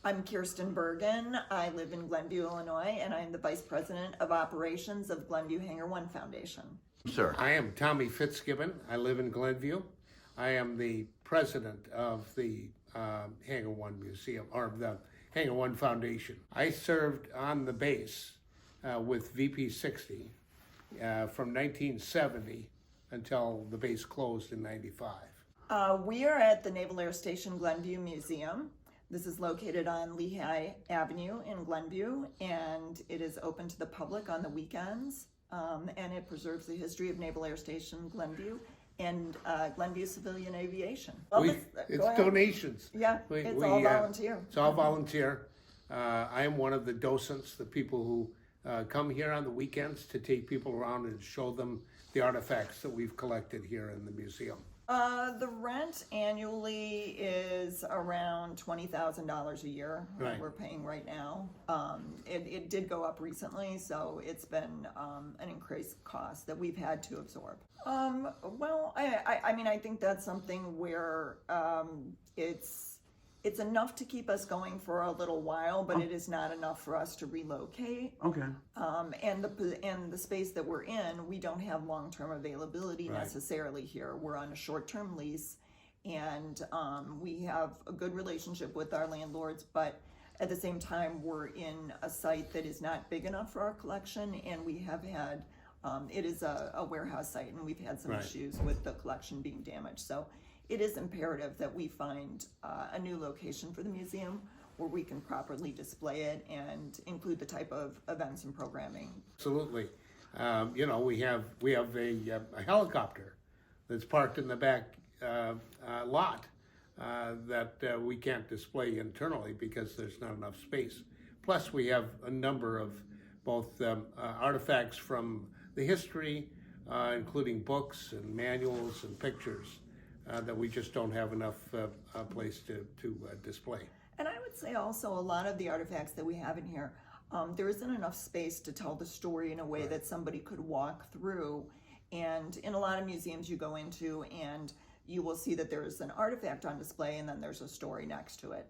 I'm Kirsten Bergen. I live in Glenview, Illinois, and I'm the Vice President of Operations of Glenview Hangar One Foundation. Sir. I am Tommy Fitzgibbon. I live in Glenview. I am the president of the Hangar One Museum, or the Hangar One Foundation. I served on the base with VP 60 from 1970 until the base closed in 95. We are at the Naval Air Station Glenview Museum. This is located on Lehigh Avenue in Glenview, and it is open to the public on the weekends, and it preserves the history of Naval Air Station Glenview and Glenview civilian aviation. Well, It's donations. Yeah, it's all volunteer. It's all volunteer. I am one of the docents, the people who come here on the weekends to take people around and show them the artifacts that we've collected here in the museum. The rent annually is around $20,000 a year. Right. We're paying right now. It did go up recently, so it's been an increased cost that we've had to absorb. Well, I mean, I think that's something where it's enough to keep us going for a little while, but it is not enough for us to relocate. Okay. And the space that we're in, we don't have long-term availability Right. necessarily here. We're on a short-term lease, and we have a good relationship with our landlords, but at the same time, we're in a site that is not big enough for our collection, and we have had, it is a warehouse site, and we've had some Right. issues with the collection being damaged. So it is imperative that we find a new location for the museum where we can properly display it and include the type of events and programming. Absolutely. You know, we have a helicopter that's parked in the back lot that we can't display internally because there's not enough space. Plus, we have a number of both artifacts from the history, including books and manuals and pictures that we just don't have enough place to display. And I would say also a lot of the artifacts that we have in here, there isn't enough space to tell the story in a way that somebody could walk through. And in a lot of museums you go into and you will see that there's an artifact on display and then there's a story next to it.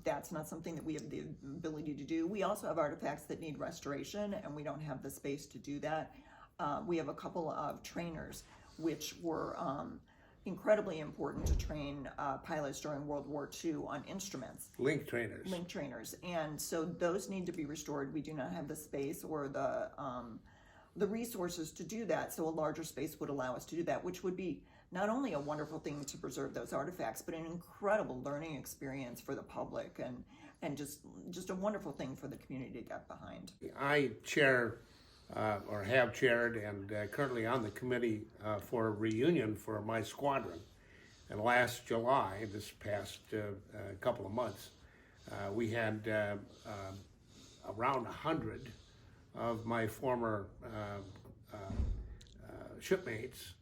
That's not something that we have the ability to do. We also have artifacts that need restoration and we don't have the space to do that. We have a couple of trainers which were incredibly important to train pilots during World War II on instruments. Link trainers. Link trainers, and so those need to be restored. We do not have the space or the resources to do that, so a larger space would allow us to do that, which would be not only a wonderful thing to preserve those artifacts, but an incredible learning experience for the public and just a wonderful thing for the community to get behind. I chair or have chaired and currently on the committee for a reunion for my squadron. And last July, this past couple of months, we had around 100 of my former shipmates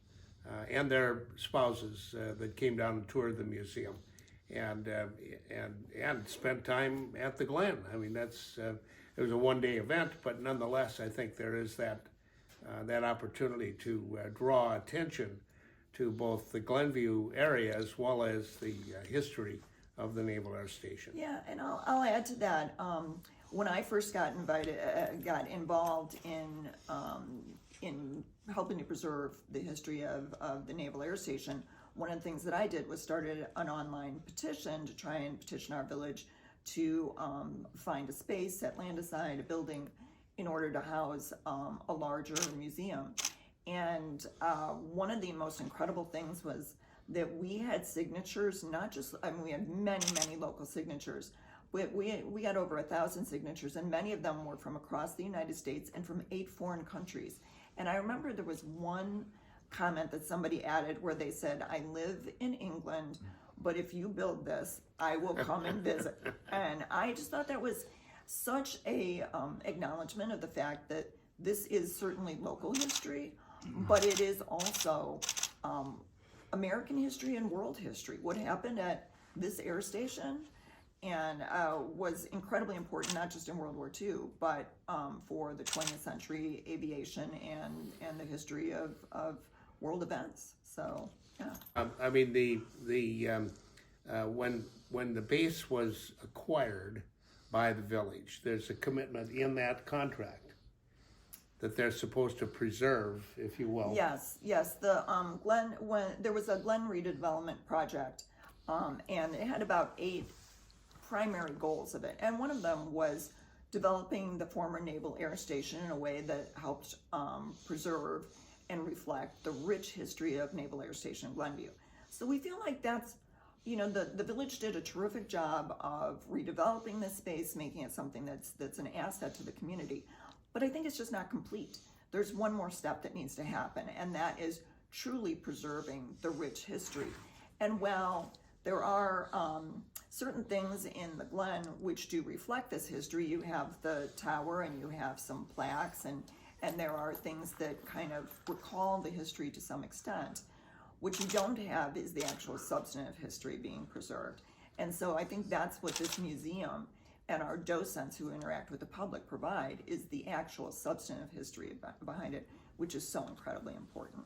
and their spouses that came down and toured the museum and spent time at the Glen. I mean, it was a one-day event, but nonetheless, I think there is that opportunity to draw attention to both the Glenview area as well as the history of the Naval Air Station. Yeah, and I'll add to that. When I first got involved in helping to preserve the history of the Naval Air Station, one of the things that I did was started an online petition to try and petition our village to find a space, set land aside, a building, in order to house a larger museum. And one of the most incredible things was that we had signatures, not just, I mean, we had many local signatures. We had over 1,000 signatures, and many of them were from across the United States and from 8 foreign countries. And I remember there was one comment that somebody added where they said, "I live in England, but if you build this, I will come and visit." And I just thought that was such a acknowledgement of the fact that this is certainly local history, but it is also American history and world history. What happened at this air station and was incredibly important, not just in World War II, but for the 20th century aviation and the history of world events. So, yeah. I mean, when the base was acquired by the village, there's a commitment in that contract that they're supposed to preserve, if you will. Yes. The when there was a Glen redevelopment project, and it had about 8 primary goals of it, and one of them was developing the former Naval Air Station in a way that helped preserve and reflect the rich history of Naval Air Station Glenview. So we feel like that's, the village did a terrific job of redeveloping this space, making it something that's an asset to the community. But I think it's just not complete. There's one more step that needs to happen, and that is truly preserving the rich history. And while there are certain things in the Glen which do reflect this history, you have the tower and you have some plaques, and there are things that kind of recall the history to some extent. What you don't have is the actual substantive history being preserved. And so I think that's what this museum and our docents who interact with the public provide, is the actual substantive history behind it, which is so incredibly important.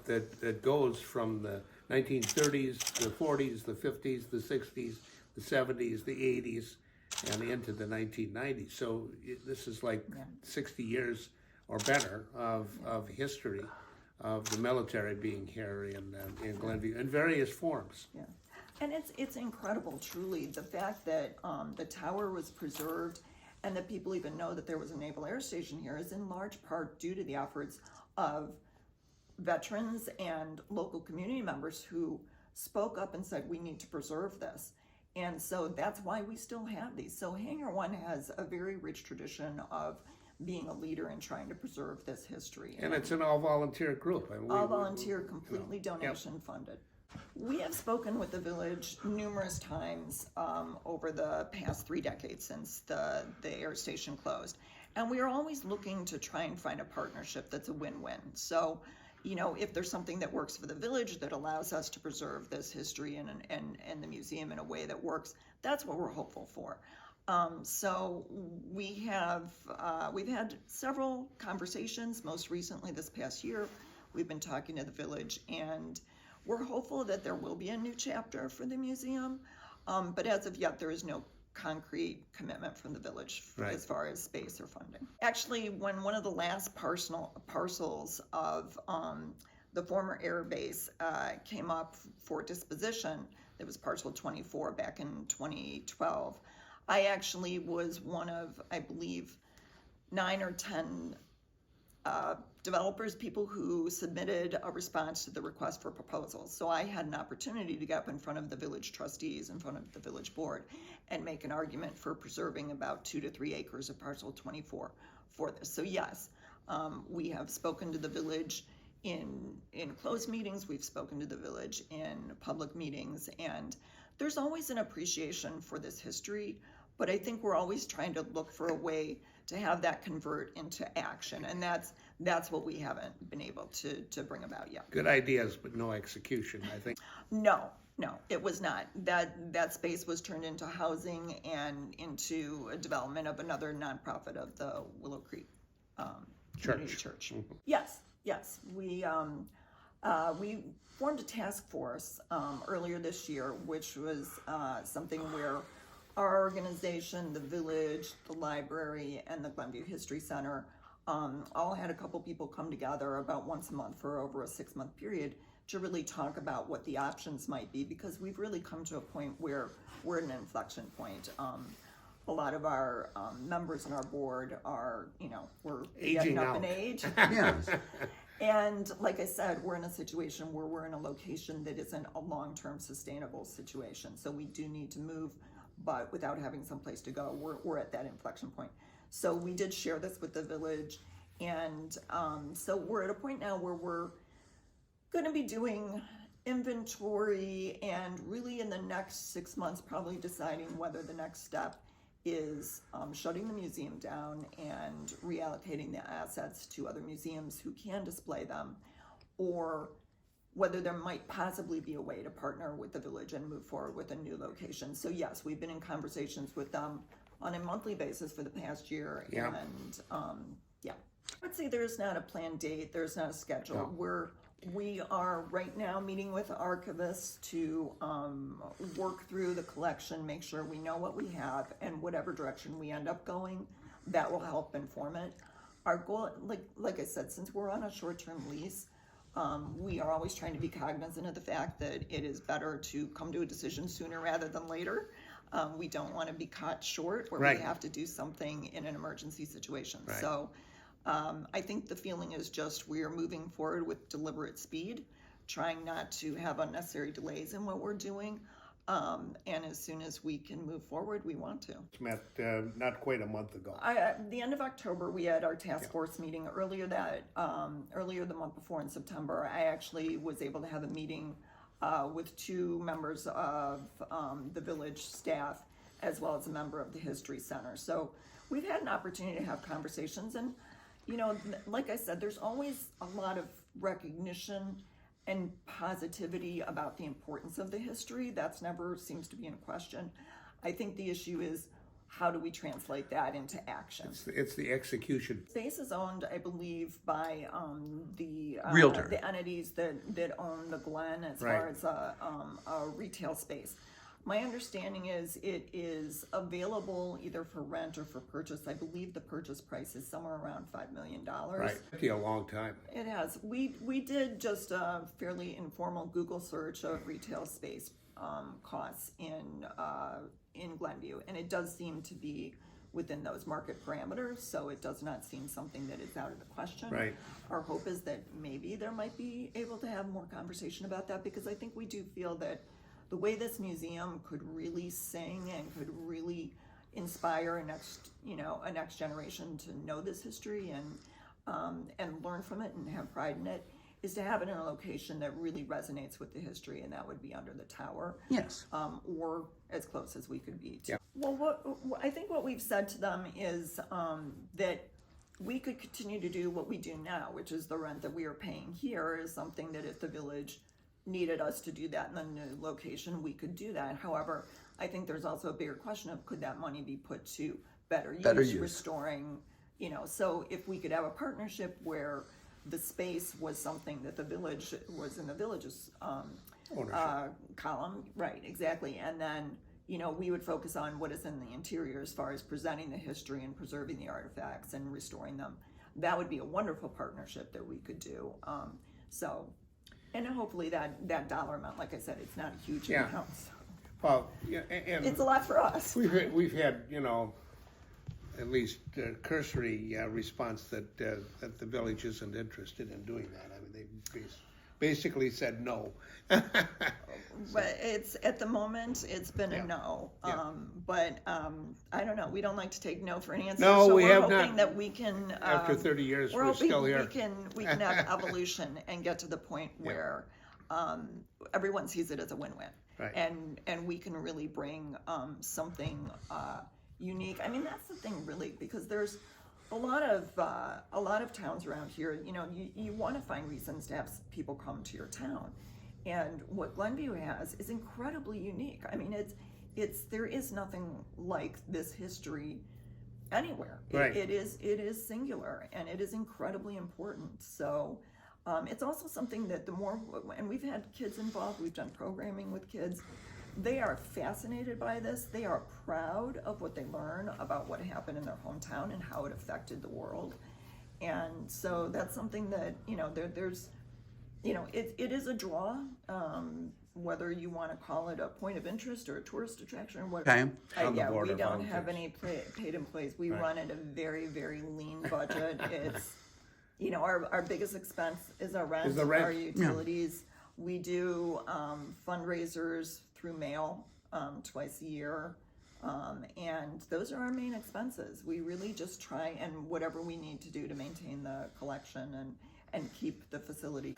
That goes from the 1930s, the 40s, the 50s, the 60s, the 70s, the 80s, and into the 1990s. So this is like 60 years or better of history of the military being here in Glenview in various forms. Yeah. And it's incredible, truly, the fact that the tower was preserved and that people even know that there was a Naval Air Station here is in large part due to the efforts of veterans and local community members who spoke up and said, we need to preserve this. And so that's why we still have these. So Hangar 1 has a very rich tradition of being a leader in trying to preserve this history. And it's an all-volunteer group. I mean, all volunteer, completely donation funded. We have spoken with the village numerous times over the past 3 decades since the air station closed. And we are always looking to try and find a partnership that's a win-win. So, if there's something that works for the village that allows us to preserve this history and the museum in a way that works, that's what we're hopeful for. So we've had several conversations, most recently this past year. We've been talking to the village, and we're hopeful that there will be a new chapter for the museum, but as of yet, there is no concrete commitment from the village as far as space or funding. Actually, when one of the last parcels of the former air base came up for disposition, it was parcel 24 back in 2012, I actually was one of, I believe, 9 or 10 developers, people who submitted a response to the request for proposals. So I had an opportunity to get up in front of the village trustees, in front of the village board, and make an argument for preserving about 2 to 3 acres of parcel 24 for this. So yes, we have spoken to the village in closed meetings, we've spoken to the village in public meetings, and there's always an appreciation for this history, but I think we're always trying to look for a way to have that convert into action, and that's what we haven't been able to bring about yet. Good ideas, but no execution, I think. No, it was not. That space was turned into housing and into a development of another nonprofit of the Willow Creek Community Church. Mm-hmm. Yes. We formed a task force earlier this year, which was something where our organization, the village, the library, and the Glenview History Center all had a couple people come together about once a month for over a 6-month period to really talk about what the options might be, because we've really come to a point where we're at an inflection point. A lot of our members in our board are, we're aging getting up out in age. Yes. And like I said, we're in a situation where we're in a location that isn't a long-term sustainable situation. So we do need to move, but without having someplace to go, we're at that inflection point. So we did share this with the village, and so we're at a point now where we're going to be doing inventory, and really in the next 6 months probably deciding whether the next step is shutting the museum down and reallocating the assets to other museums who can display them, or whether there might possibly be a way to partner with the village and move forward with a new location. So yes, we've been in conversations with them on a monthly basis for the past year. Yeah. And I'd say there's not a planned date, there's not a schedule. No. We are right now meeting with archivists to work through the collection, make sure we know what we have, and whatever direction we end up going, that will help inform it. Our goal, like I said, since we're on a short-term lease, we are always trying to be cognizant of the fact that it is better to come to a decision sooner rather than later. We don't want to be caught short where Right. we have to do something in an emergency situation. Right. So I think the feeling is just we are moving forward with deliberate speed, trying not to have unnecessary delays in what we're doing. And as soon as we can move forward, we want to. Met not quite a month ago. The end of October, we had our task force meeting. Earlier the month before in September, I actually was able to have a meeting with 2 members of the village staff, as well as a member of the History Center. So we've had an opportunity to have conversations, and like I said, there's always a lot of recognition and positivity about the importance of the history. That's never seems to be in question. I think the issue is, how do we translate that into action? It's the execution. Space is owned, I believe, by the Realtor. the entities that own the Glen as Right. far as a retail space. My understanding is it is available either for rent or for purchase. I believe the purchase price is somewhere around $5 million. Right. It'll be a long time. It has. We did just a fairly informal Google search of retail space costs in Glenview, and it does seem to be within those market parameters, so it does not seem something that is out of the question. Right. Our hope is that maybe there might be able to have more conversation about that, because I think we do feel that the way this museum could really sing and could really inspire a next generation to know this history and learn from it and have pride in it, is to have it in a location that really resonates with the history, and that would be under the tower. Yes. Or as close as we could be to. Yeah. Well, I think what we've said to them is that we could continue to do what we do now, which is the rent that we are paying here is something that if the village needed us to do that in the new location, we could do that. However, I think there's also a bigger question of, could that money be put to better use. Restoring, so if we could have a partnership where the space was something that the village was in the village's column, right, exactly, and then we would focus on what is in the interior as far as presenting the history and preserving the artifacts and restoring them. That would be a wonderful partnership that we could do. And hopefully that dollar amount, like I said, it's not a huge amount. So. Well, yeah, and It's a lot for us. we've had at least cursory response that the village isn't interested in doing that. I mean, they basically said no. But it's at the moment it's been a no. But I don't know. We don't like to take no for an answer. No, so we we're have hoping not. that we can. After 30 years, we're hoping still here. we can have evolution and get to the point where everyone sees it as a win-win. Right. And we can really bring something unique. I mean, that's the thing, really, because there's a lot of towns around here. You want to find reasons to have people come to your town, and what Glenview has is incredibly unique. I mean, there is nothing like this history anywhere. Right. It is singular, and it is incredibly important. So. It's also something that and we've had kids involved, we've done programming with kids. They are fascinated by this. They are proud of what they learn about what happened in their hometown and how it affected the world. And so that's something that, there's, it is a draw, whether you want to call it a point of interest or a tourist attraction or whatever. Okay. On the board We of don't have volunteers. any paid employees. We Right. run at a very, very lean budget. It's, our biggest expense is our rent, Is the rent. our utilities. We do fundraisers through mail twice a year, and those are our main expenses. We really just try and whatever we need to do to maintain the collection and keep the facility.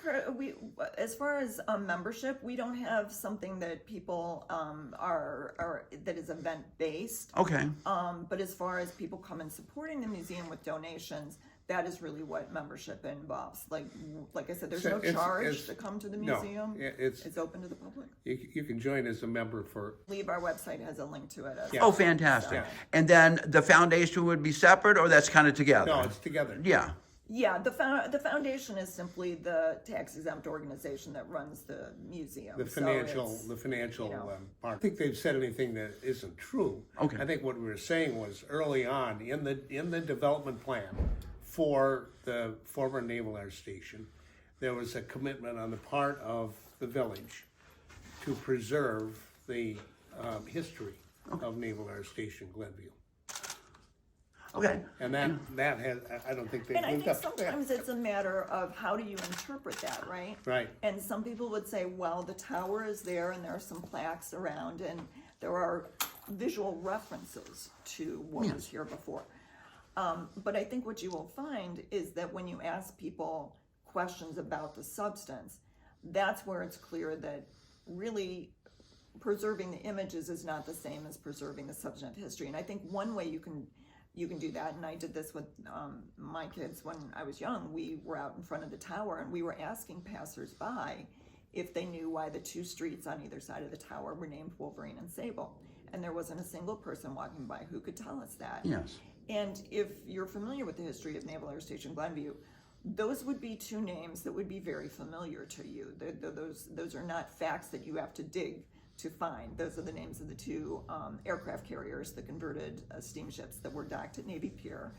As far as membership, we don't have something that people that is event based. Okay. But as far as people come and supporting the museum with donations, that is really what membership involves. Like I said, there's So no it's- charge to come to the no, museum. it's open to the public. you can join as a member for. I believe our website has a link to it. Yeah. Oh, fantastic. Yeah. And then the foundation would be separate, or that's kind of together? No, it's together. Yeah. Yeah, the foundation is simply the tax exempt organization that runs the museum. The So financial, it's, you know. part. I don't think they've said anything that isn't true. Okay. I think what we were saying was early on in the development plan for the former Naval Air Station, there was a commitment on the part of the village to preserve the history of Naval Air Station Glenview. Okay. And that has, I don't think they've And I lived think up to that. sometimes it's a matter of how do you interpret that, right? Right. And some people would say, well, the tower is there and there are some plaques around and there are visual references to what was here before. But I think what you will find is that when you ask people questions about the substance, that's where it's clear that really preserving the images is not the same as preserving the substantive history. And I think one way you can do that, and I did this with my kids when I was young. We were out in front of the tower and we were asking passersby if they knew why the two streets on either side of the tower were named Wolverine and Sable. And there wasn't a single person walking by who could tell us that. Yes. And if you're familiar with the history of Naval Air Station Glenview, those would be two names that would be very familiar to you. Those are not facts that you have to dig to find. Those are the names of the two aircraft carriers, the converted steamships that were docked at Navy Pier.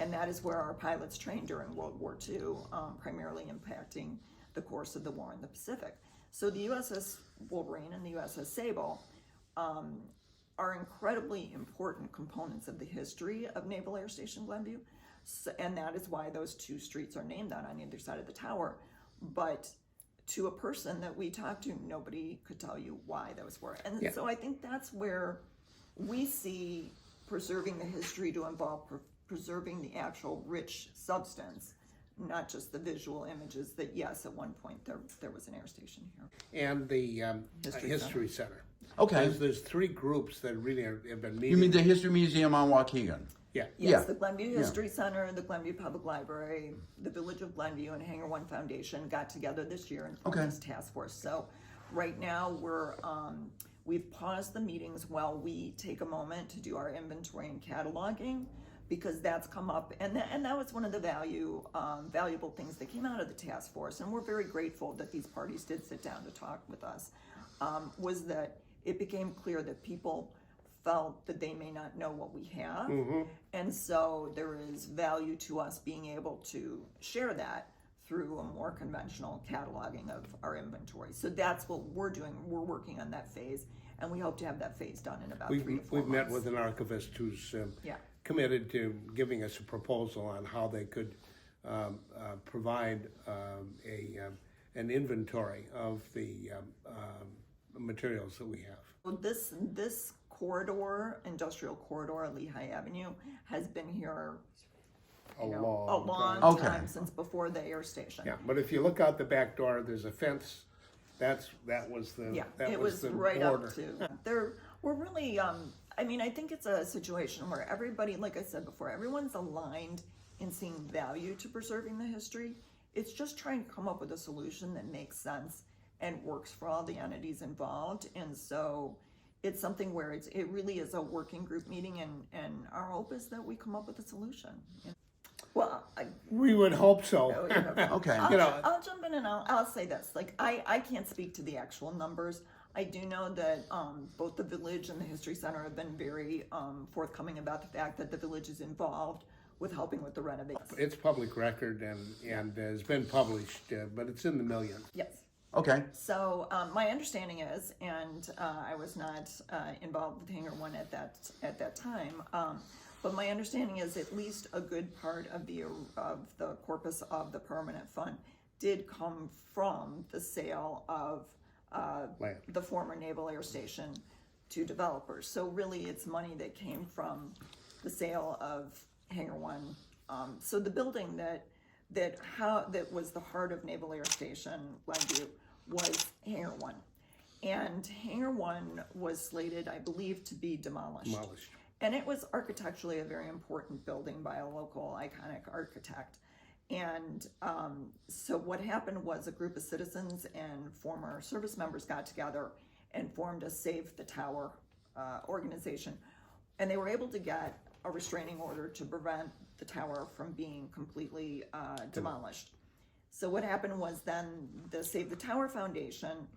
And that is where our pilots trained during World War II, primarily impacting the course of the war in the Pacific. So the USS Wolverine and the USS Sable are incredibly important components of the history of Naval Air Station Glenview. So, and that is why those two streets are named on either side of the tower. But to a person that we talked to, nobody could tell you why those were. And so I think that's where we see preserving the history to involve preserving the actual rich substance, not just the visual images that, yes, at one point there was an air station here. And the History Center. Okay. There's three groups that really have been meeting. You mean the History Museum on Waukegan? Yeah. Yes, Yeah. the Glenview History Center, the Glenview Public Library, the Village of Glenview, and Hangar One Foundation got together this year and formed this task force. So right now we've paused the meetings while we take a moment to do our inventory and cataloging, because that's come up, and that was one of the valuable things that came out of the task force, and we're very grateful that these parties did sit down to talk with us, was that it became clear that people felt that they may not know what we have, and so there is value to us being able to share that through a more conventional cataloging of our inventory. So that's what we're doing. We're working on that phase, and we hope to have that phase done in about 3 to 4 months. We've met with an archivist who's committed to giving us a proposal on how they could provide an inventory of the materials that we have. Well, this corridor, industrial corridor, Lehigh Avenue, has been here a long time, since before the air station. Yeah, but if you look out the back door, there's a fence. That was the it was right border. up to. We're really. I mean, I think it's a situation where everybody, like I said before, everyone's aligned in seeing value to preserving the history. It's just trying to come up with a solution that makes sense and works for all the entities involved. And so it's something where it really is a working group meeting, and our hope is that we come up with a solution. Well, we would hope so. Okay. I'll jump in and I'll say this. Like, I can't speak to the actual numbers. I do know that both the village and the History Center have been very forthcoming about the fact that the village is involved with helping with the renovation. It's public record and has been published, but it's in the millions. Yes. Okay. So my understanding is, and I was not involved with Hangar One at that time, but my understanding is at least a good part of the corpus of the permanent fund did come from the sale of the former Naval Air Station to developers. So really, it's money that came from the sale of Hangar One. So the building that was the heart of Naval Air Station Glenview was Hangar One, and Hangar One was slated, I believe, to be demolished. And it was architecturally a very important building by a local iconic architect. And so what happened was a group of citizens and former service members got together and formed a Save the Tower organization. And they were able to get a restraining order to prevent the tower from being completely demolished. So what happened was then the Save the Tower Foundation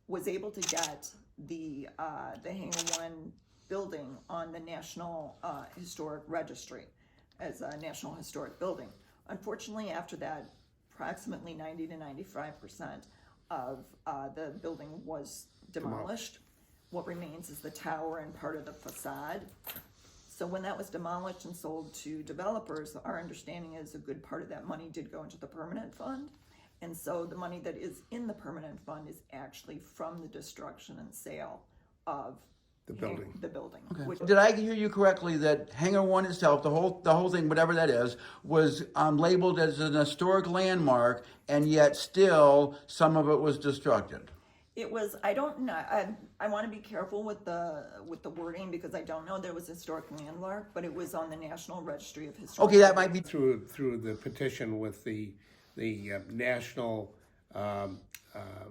was able to get the Hangar 1 building on the National Historic Registry as a National Historic Building. Unfortunately, after that, approximately 90 to 95% of the building was demolished. What remains is the tower and part of the facade. So when that was demolished and sold to developers, our understanding is a good part of that money did go into the permanent fund. And so the money that is in the permanent fund is actually from the destruction and sale of The building. Which, Did I hear you correctly that Hangar 1 itself, the whole thing, whatever that is, was labeled as an historic landmark, and yet still some of it was destructed? it was, I don't know, I want to be careful with the wording because I don't know there was a historic landmark, but it was on the National Registry of Historic. Okay, that might be Through the petition with the National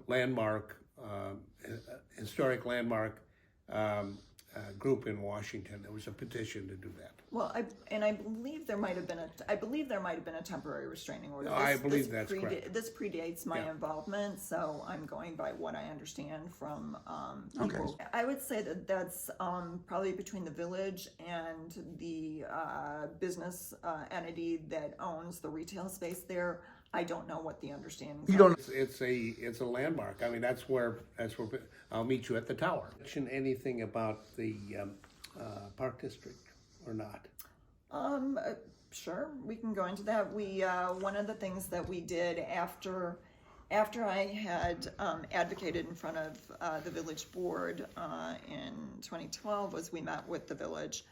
Landmark, Historic Landmark group in Washington. There was a petition to do that. Well, I believe there might have been a temporary restraining order. No, I believe that's correct. This predates my involvement, so I'm going by what I understand from people. Okay. I would say that that's probably between the village and the business entity that owns the retail space there. I don't know what the understanding. You don't. It's a landmark. I mean, that's where I'll meet you at the tower. Mention anything about the Park District or not? Sure, we can go into that. We one of the things that we did after I had advocated in front of the village board in 2012 was we met with the village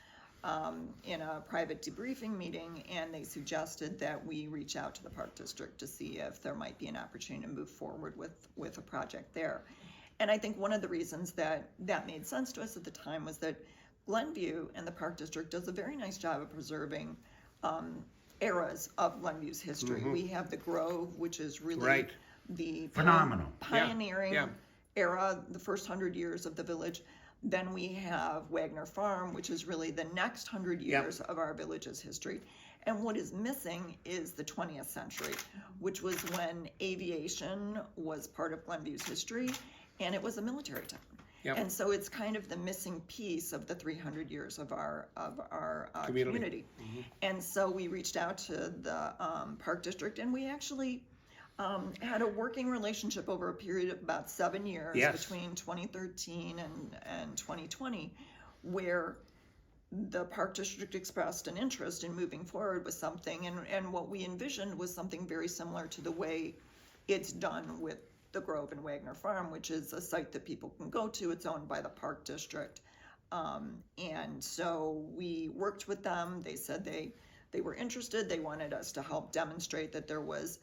in a private debriefing meeting, and they suggested that we reach out to the Park District to see if there might be an opportunity to move forward with a project there. And I think one of the reasons that made sense to us at the time was that Glenview and the Park District does a very nice job of preserving eras of Glenview's history. We have the Grove, which is really the Phenomenal. pioneering era, the first 100 years of the village. Then we have Wagner Farm, which is really the next 100 years of our village's history. And what is missing is the 20th century, which was when aviation was part of Glenview's history, and it was a military town. And so it's kind of the missing piece of the 300 years of our community. And so we reached out to the Park District, and we actually had a working relationship over a period of about 7 years between 2013 and 2020, where the Park District expressed an interest in moving forward with something, and what we envisioned was something very similar to the way it's done with the Grove and Wagner Farm, which is a site that people can go to. It's owned by the Park District. And so we worked with them. They said they were interested. They wanted us to help demonstrate that there was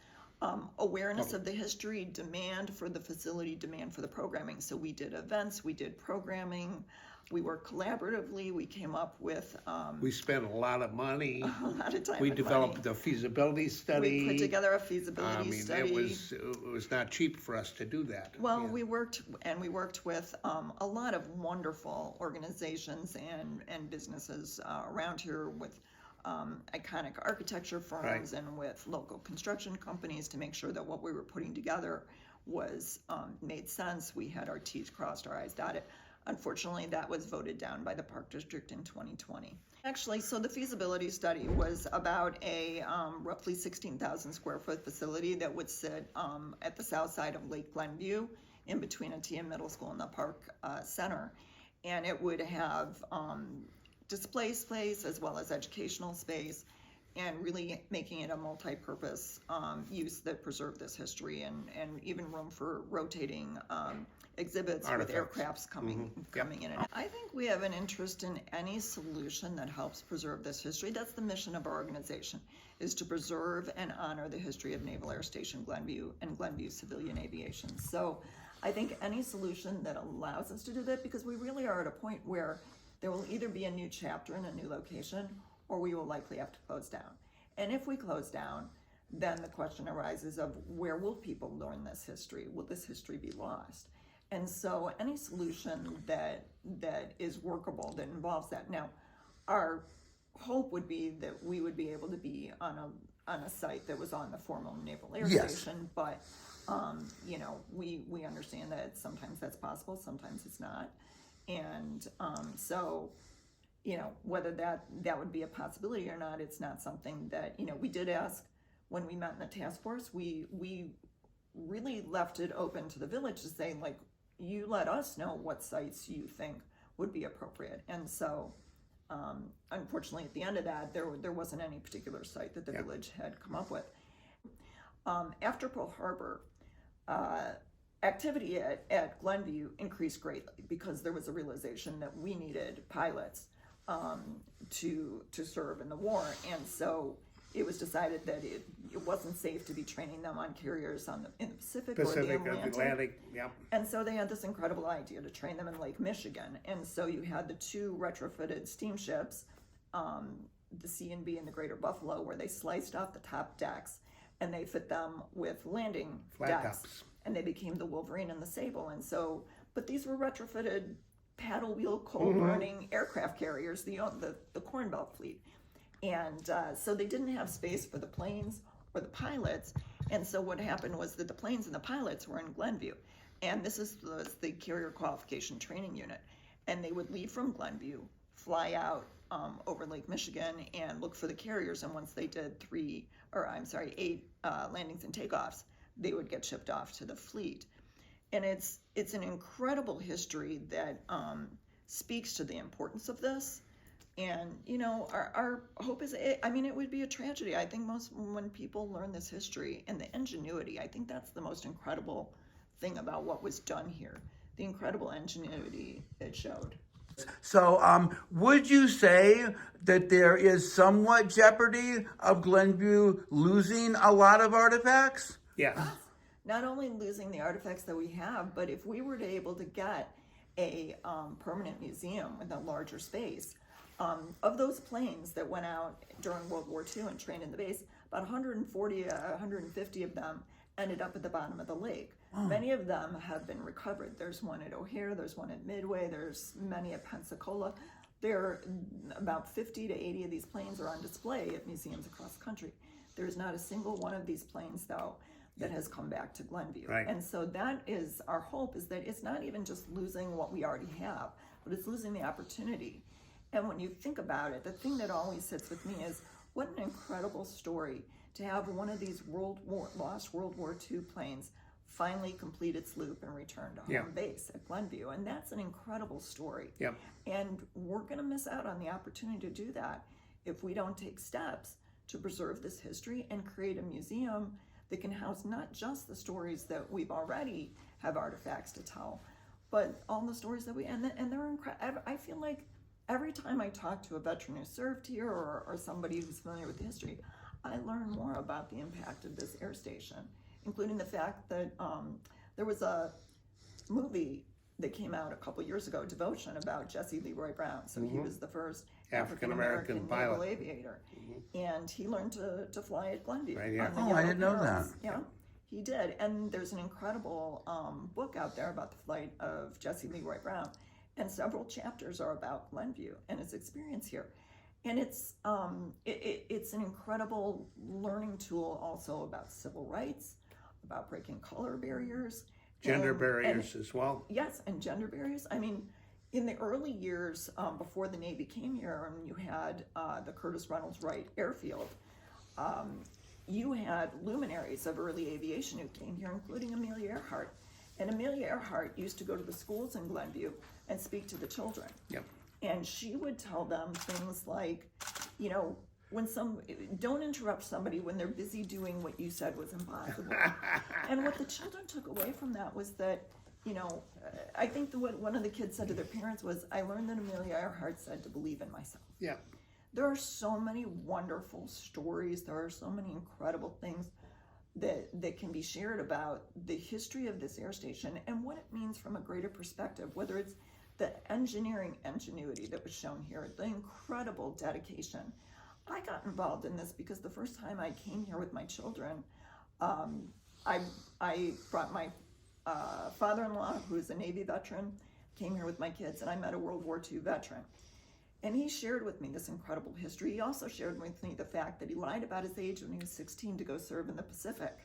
awareness of the history, demand for the facility, demand for the programming. So we did events, we did programming, we worked collaboratively, we came up with... we spent a lot of money. A lot of time. We developed a feasibility study. We put together a feasibility study. It was not cheap for us to do that. Well, we worked with a lot of wonderful organizations and businesses around here with iconic architecture firms and with local construction companies to make sure that what we were putting together was made sense. We had our T's crossed, our I's dotted. Unfortunately, that was voted down by the Park District in 2020. Actually, so the feasibility study was about a roughly 16,000 square foot facility that would sit at the south side of Lake Glenview in between TM Middle School and the Park Center. And it would have display space as well as educational space, and really making it a multi-purpose use that preserved this history, and even room for rotating exhibits with aircrafts coming in. And I think we have an interest in any solution that helps preserve this history. That's the mission of our organization, is to preserve and honor the history of Naval Air Station Glenview and Glenview civilian aviation. So I think any solution that allows us to do that, because we really are at a point where there will either be a new chapter in a new location, or we will likely have to close down. And if we close down, then the question arises of where will people learn this history? Will this history be lost? And so any solution that is workable, that involves that. Now, our hope would be that we would be able to be on a site that was on the former Naval Air Yes. Station, but you know, we understand that sometimes that's possible, sometimes it's not, and so, you know, whether that would be a possibility or not, it's not something that, you know, we did ask when we met in the task force. We really left it open to the village to say, like, you let us know what sites you think would be appropriate. And so unfortunately, at the end of that, there wasn't any particular site that the village had come up with. After Pearl Harbor, activity at Glenview increased greatly because there was a realization that we needed pilots to serve in the war. And so it was decided that it wasn't safe to be training them on carriers in the Pacific or the Atlantic. Yep. And so they had this incredible idea to train them in Lake Michigan. And so you had the two retrofitted steamships, the C and B and the Greater Buffalo, where they sliced off the top decks and they fit them with landing Flat decks. tops. And they became the Wolverine and the Sable. And so, but these were retrofitted paddle wheel coal burning aircraft carriers, the Corn Belt fleet. And so they didn't have space for the planes or the pilots. And so what happened was that the planes and the pilots were in Glenview. And this was the Carrier Qualification Training Unit. And they would leave from Glenview, fly out over Lake Michigan and look for the carriers. And once they did 8 landings and takeoffs, they would get shipped off to the fleet. And it's an incredible history that speaks to the importance of this. And, you know, our hope is, it would be a tragedy. I think when people learn this history and the ingenuity, I think that's the most incredible thing about what was done here, the incredible ingenuity it showed. So, would you say that there is somewhat jeopardy of Glenview losing a lot of artifacts? Yes. Not only losing the artifacts that we have, but if we were to able to get a permanent museum with a larger space, of those planes that went out during World War II and trained in the base, about 140, 150 of them ended up at the bottom of the lake. Many of them have been recovered. There's one at O'Hare, there's one at Midway, there's many at Pensacola. There, about 50 to 80 of these planes are on display at museums across the country. There's not a single one of these planes, though, that has come back to Glenview. Right. And so that is our hope, is that it's not even just losing what we already have, but it's losing the opportunity. And when you think about it, the thing that always sits with me is, what an incredible story to have one of these lost World War II planes finally complete its loop and return to home base at Glenview. And that's an incredible story. Yep. And we're going to miss out on the opportunity to do that if we don't take steps to preserve this history and create a museum that can house not just the stories that we've already have artifacts to tell, but all the stories that and they're incredible. I feel like every time I talk to a veteran who served here or somebody who's familiar with the history, I learn more about the impact of this air station, including the fact that there was a movie that came out a couple years ago, Devotion, about Jesse Leroy Brown. So he was the first African-American naval aviator. And he learned to fly at Glenview. Right, yeah. On the I didn't know Arrows. that. Yeah, he did. And there's an incredible book out there about the flight of Jesse Leroy Brown. And several chapters are about Glenview and his experience here. And it's an incredible learning tool also about civil rights, about breaking color barriers. Gender barriers as well. Yes, and gender barriers. I mean, in the early years before the Navy came here, and you had the Curtis Reynolds Wright Airfield, you had luminaries of early aviation who came here, including Amelia Earhart. And Amelia Earhart used to go to the schools in Glenview and speak to the children. Yep. And she would tell them things like, you know, don't interrupt somebody when they're busy doing what you said was impossible. And what the children took away from that was that, you know, I think what one of the kids said to their parents was, I learned that Amelia Earhart said to believe in myself. Yeah. There are so many wonderful stories. There are so many incredible things that can be shared about the history of this air station and what it means from a greater perspective, whether it's the engineering ingenuity that was shown here, the incredible dedication. I got involved in this because the first time I came here with my children, I brought my father-in-law, who's a Navy veteran, came here with my kids, and I met a World War II veteran. And he shared with me this incredible history. He also shared with me the fact that he lied about his age when he was 16 to go serve in the Pacific.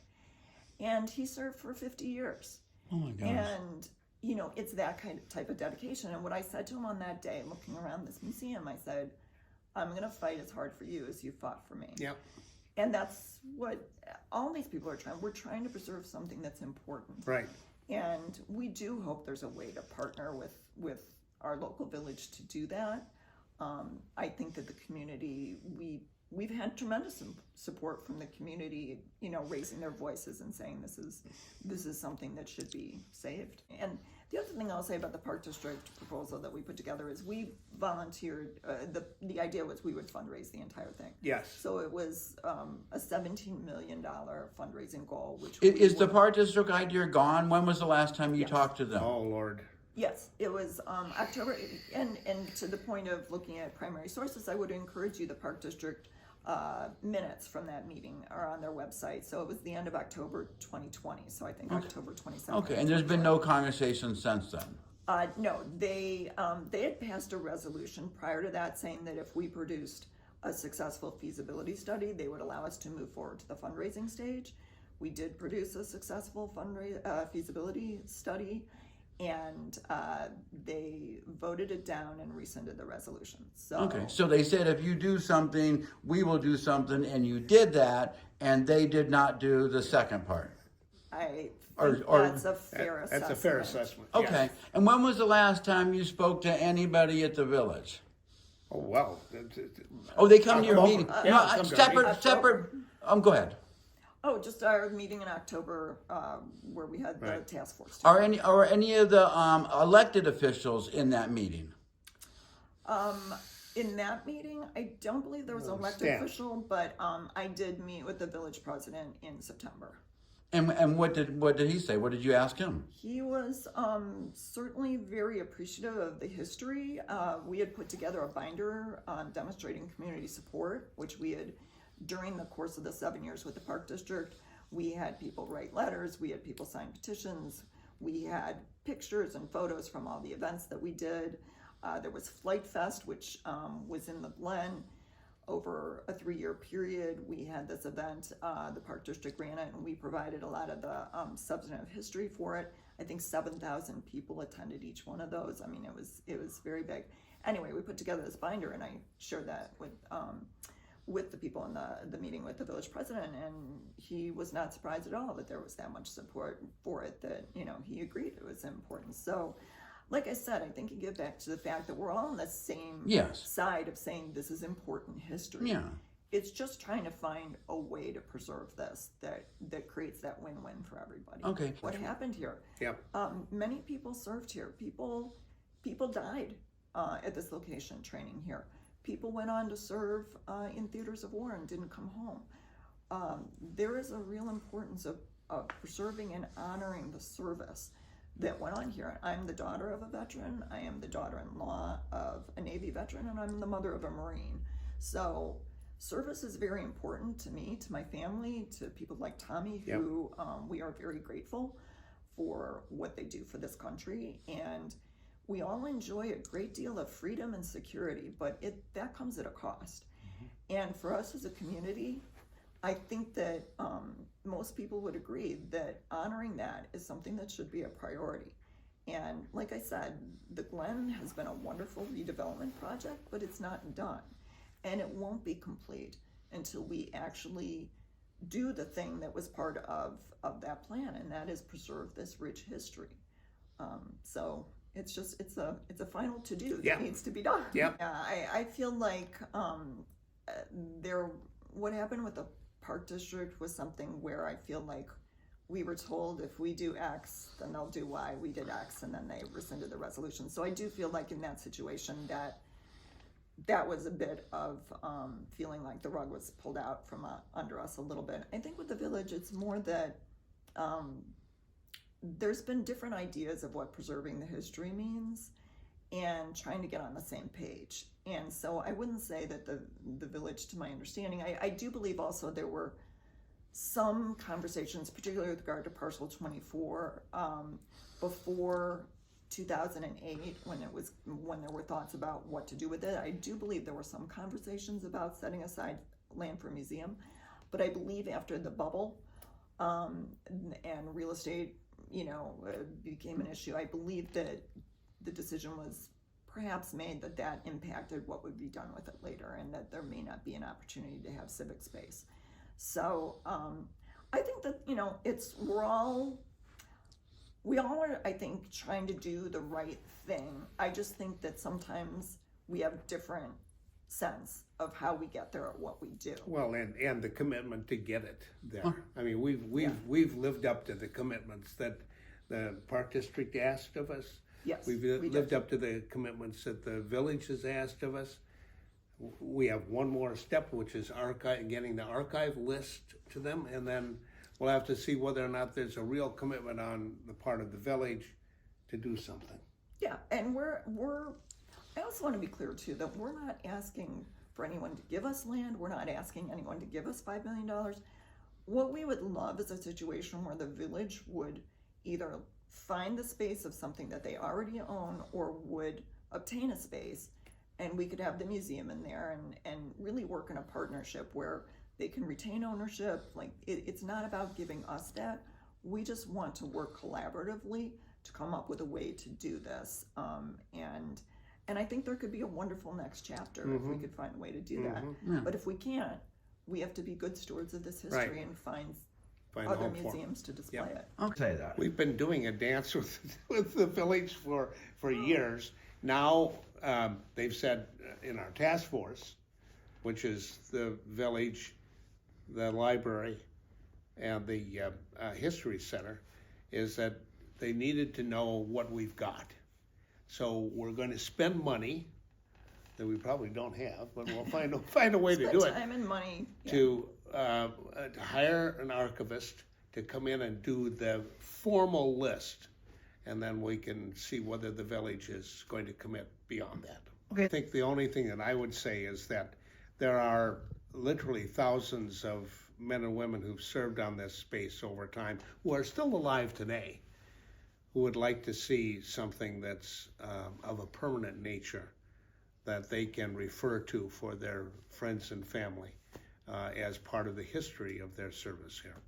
And he served for 50 years. Oh my gosh. And, you know, it's that kind of type of dedication. And what I said to him on that day, looking around this museum, I said, I'm going to fight as hard for you as you fought for me. Yep. And that's what all these people are trying. We're trying to preserve something that's important. Right. And we do hope there's a way to partner with our local village to do that. I think that the community, we've had tremendous support from the community, you know, raising their voices and saying this is something that should be saved. And the other thing I'll say about the Park District proposal that we put together is we volunteered, the idea was we would fundraise the entire thing. Yes. So it was a $17 million fundraising goal, which Is the Park District idea gone? When was the last time you Yes. talked to them? Oh, Lord. Yes, it was October, and to the point of looking at primary sources, I would encourage you, the Park District minutes from that meeting are on their website. So it was the end of October 2020, so I think October 27th. Okay, and there's been no conversation since then? No, they had passed a resolution prior to that saying that if we produced a successful feasibility study, they would allow us to move forward to the fundraising stage. We did produce a successful feasibility study, and they voted it down and rescinded the resolution. So Okay, so they said if you do something, we will do something, and you did that, and they did not do the second part. I Or- think or- that's a fair assessment. That's a fair assessment. Okay, yes. and when was the last time you spoke to anybody at the village? Oh, well. Oh, they come to your Come meeting. over. No, Yeah, come to our meeting. separate. Go ahead. Oh, just our meeting in October where we had the Right. task force. Are any of the elected officials in that meeting? In that meeting, I don't believe there was an elected staff. official, but I did meet with the village president in September. And what did he say? What did you ask him? He was certainly very appreciative of the history. We had put together a binder demonstrating community support, which we had, during the course of the 7 years with the Park District, we had people write letters, we had people sign petitions, we had pictures and photos from all the events that we did. There was Flight Fest, which was in the Glen. Over a 3-year period, we had this event, the Park District ran it, and we provided a lot of the substantive history for it. I think 7,000 people attended each one of those. I mean, it was very big. Anyway, we put together this binder, and I shared that with the people in the meeting with the village president, and he was not surprised at all that there was that much support for it, that, you know, he agreed it was important. So, like I said, I think you get back to the fact that we're all on the same Yes. side of saying this is important history. Yeah. It's just trying to find a way to preserve this that creates that win-win for everybody. Okay. What happened here? Yep. Many people served here. People died at this location training here. People went on to serve in theaters of war and didn't come home. There is a real importance of preserving and honoring the service that went on here. I'm the daughter of a veteran. I am the daughter-in-law of a Navy veteran, and I'm the mother of a Marine. So service is very important to me, to my family, to people like Tommy, Yep. who we are very grateful for what they do for this country. And we all enjoy a great deal of freedom and security, but that comes at a cost. And for us as a community, I think that most people would agree that honoring that is something that should be a priority. And like I said, the Glen has been a wonderful redevelopment project, but it's not done. And it won't be complete until we actually do the thing that was part of that plan, and that is preserve this rich history. So it's a final to-do Yeah. that needs to be done. Yep. I feel like what happened with the Park District was something where I feel like we were told if we do X, then they'll do Y. We did X, and then they rescinded the resolution. So I do feel like in that situation that was a bit of feeling like the rug was pulled out from under us a little bit. I think with the village, it's more that there's been different ideas of what preserving the history means and trying to get on the same page. And so I wouldn't say that the village, to my understanding, I do believe also there were some conversations, particularly with regard to parcel 24, before 2008, when there were thoughts about what to do with it. I do believe there were some conversations about setting aside land for a museum, but I believe after the bubble and real estate, became an issue, I believe that the decision was perhaps made that impacted what would be done with it later, and that there may not be an opportunity to have civic space. So I think that we all are, I think, trying to do the right thing. I just think that sometimes we have different sense of how we get there or what we do. Well, and the commitment to get it there. I mean, we've lived up to the commitments that the Park District asked of us. Yes, We've lived up to the commitments that the village has asked of us. We have one more step, which is getting the archive list to them, and then we'll have to see whether or not there's a real commitment on the part of the village to do something. Yeah, and I also want to be clear too that we're not asking for anyone to give us land. We're not asking anyone to give us $5 million. What we would love is a situation where the village would either find the space of something that they already own or would obtain a space, and we could have the museum in there and really work in a partnership where they can retain ownership. Like it's not about giving us that. We just want to work collaboratively to come up with a way to do this. And I think there could be a wonderful next chapter if we could find a way to do that. Yeah. But if we can't, we have to be good stewards of this history and find Find other a home for it. museums to display it. I'll say that. We've been doing a dance with the village for years. Now, they've said in our task force, which is the village, the library, and the history center, is that they needed to know what we've got. So we're going to spend money that we probably don't have, but we'll find a way to do it. Time and money. To hire an archivist to come in and do the formal list, and then we can see whether the village is going to commit beyond that. Okay. I think the only thing that I would say is that there are literally thousands of men and women who've served on this space over time who are still alive today, who would like to see something that's of a permanent nature that they can refer to for their friends and family as part of the history of their service here.